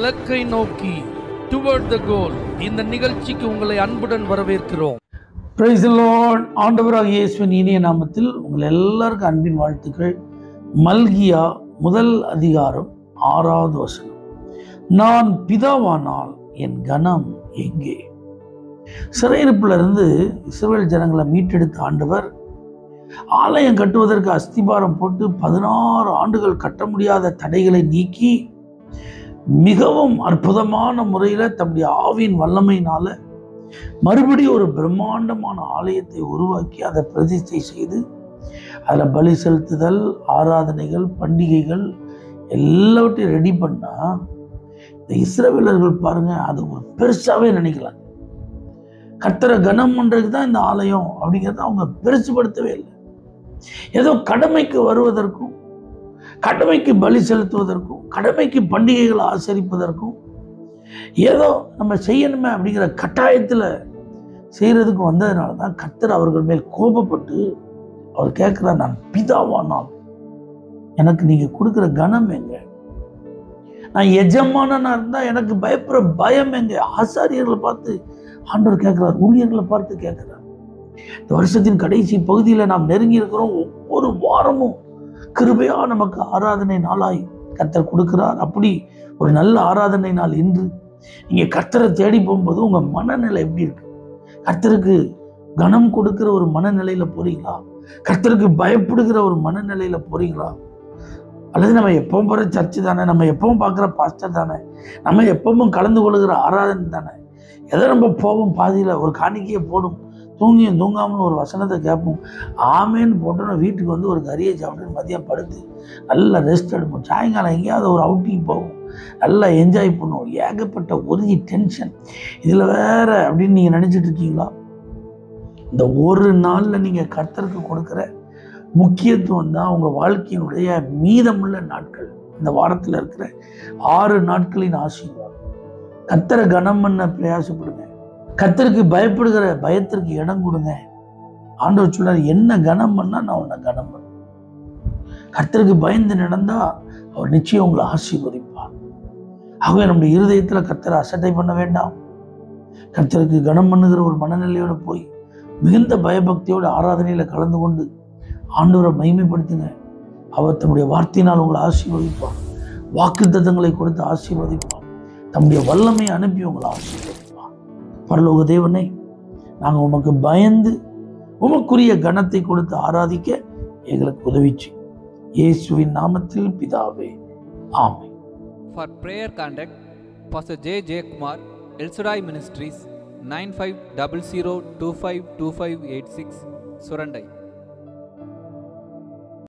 இலக்கை நோக்கி டுவர்ட் த கோல். இந்த நிகழ்ச்சிக்கு உங்களை அன்புடன் வரவேற்கிறோம். Praise the Lord. ஆண்டவராகிய இயேசுவின் இனிய நாமத்தில் உங்கள் எல்லாருக்கும் அன்பின் வாழ்த்துக்கள். மல்கியா முதல் அதிகாரம் 6வது வசனம். நான் பிதாவானால் என் கனம் எங்கே? சிறையிருப்புல இருந்து இஸ்ரவேல் ஜனங்களை மீட்டெடுத்த ஆண்டவர் ஆலயம் கட்டுவதற்கு அஸ்திபாரம் போட்டு 16 ஆண்டுகள் கட்ட முடியாத தடைகளை நீக்கி மிகவும் அற்புதமான முறையில் தம்முடைய ஆவியின் வல்லமையினால மறுபடியும் ஒரு பிரம்மாண்டமான ஆலயத்தை உருவாக்கி அதை பிரதிஷ்டை செய்து அதில் பலி செலுத்துதல், ஆராதனைகள், பண்டிகைகள் எல்லாவற்றையும் ரெடி பண்ணா இந்த இஸ்ரவேலர்கள் பாருங்க, அது ஒரு பெருசாவே நினைக்கலாம். கர்த்தரை கனம் பண்றதுக்கு தான் இந்த ஆலயம் அப்படிங்கிறத அவங்க பெருசுபடுத்தவே இல்லை. ஏதோ கடமைக்கு வருவதற்கும், கடமைக்கு பலி செலுத்துவதற்கும், கடமைக்கு பண்டிகைகளை ஆசரிப்பதற்கும், ஏதோ நம்ம செய்யணுமே அப்படிங்கிற கட்டாயத்தில் செய்யறதுக்கு வந்ததுனால தான் கர்த்தர் அவர்கள் மேல் கோபப்பட்டு அவர் கேட்கிறார், நான் பிதாவானால் எனக்கு நீங்க கொடுக்குற கனம் எங்க? நான் எஜமானனா இருந்தா எனக்கு பயப்படுற பயம் எங்க? ஆசாரியர்களை பார்த்து ஆண்டவர் கேட்கிறார், ஊழியர்களை பார்த்து கேட்கிறார். இந்த வருஷத்தின் கடைசி பகுதியில் நாம் நெருங்கி இருக்கிறோம். ஒவ்வொரு வாரமும் கிருபையா நமக்கு ஆராதனை நாளாய் கர்த்தர் கொடுக்கிறார். அப்படி ஒரு நல்ல ஆராதனை நாள் இன்று. நீங்க கர்த்தரை தேடி போகும்போது உங்க மனநிலை எப்படி இருக்கு? கர்த்தருக்கு கனம் கொடுக்கிற ஒரு மனநிலையில போறீங்களா? கர்த்தருக்கு பயப்படுகிற ஒரு மனநிலையில போறீங்களா? அல்லது நம்ம எப்பவும் போற சர்ச்சு தானே, நம்ம எப்பவும் பார்க்குற பாஸ்டர் தானே, நம்ம எப்பவும் கலந்து கொள்ளுகிற ஆராதனை தானே, எதை நம்ம போவோம், பாதியில் ஒரு காணிக்கையை போடும், தூங்கியும் தூங்காமல் ஒரு வசனத்தை கேட்போம், ஆமேன்னு போட்டோன்னா வீட்டுக்கு வந்து ஒரு கறியை சாப்பிட்டு மதியம் படுத்து நல்லா ரெஸ்ட் எடுப்போம், சாயங்காலம் எங்கேயாவது ஒரு அவுட்டிங் போவோம், நல்லா என்ஜாய் பண்ணுவோம். ஏகப்பட்ட ஒரு டென்ஷன் இதில் வேற அப்படின்னு நீங்கள் நினச்சிட்டு இருக்கீங்களா? இந்த ஒரு நாளில் நீங்கள் கர்த்தருக்கு கொடுக்குற முக்கியத்துவம் தான் உங்கள் வாழ்க்கையினுடைய மீதமுள்ள நாட்கள். இந்த வாரத்தில் இருக்கிற 6 நாட்களின் ஆசீர்வாதம். கர்த்தரை கனம் பண்ண பிரயாசப்படுங்க. கர்த்தருக்கு பயப்படுகிற பயத்திற்கு இடம் கொடுங்க. ஆண்டவர் சொல்றார், என்ன கனம் பண்ணா நான் உன்னை கனம் பண்ண. கர்த்தருக்கு பயந்து நடந்தா அவர் நிச்சயம் உங்களை ஆசீர்வதிப்பார். ஆகவே நம்முடைய இருதயத்தில் கர்த்தரை அசட்டை பண்ண வேண்டாம். கர்த்தருக்கு கனம் பண்ணுகிற ஒரு மனநிலையோடு போய் மிகுந்த பயபக்தியோடு ஆராதனையில கலந்து கொண்டு ஆண்டவரை மகிமைப்படுத்துங்க. அவர் தம்முடைய வார்த்தையினால் உங்களை ஆசீர்வதிப்பார். வாக்குத்தத்தங்களை கொடுத்து ஆசீர்வதிப்பார். தம்முடைய வல்லமையை அனுப்பி உங்களை ஆசீர்வதிப்பார். பரலோக தேவனை, நாங்கள் உமக்கு பயந்து உமக்குரிய கனத்தை கொடுத்து ஆராதிக்க எங்களுக்கு உதவிச்சு. இயேசுவின் நாமத்தில் பிதாவே, ஆமென். For prayer contact, Pastor J. J. Kumar, El Shaddai Ministries, 9500252586, Surandai.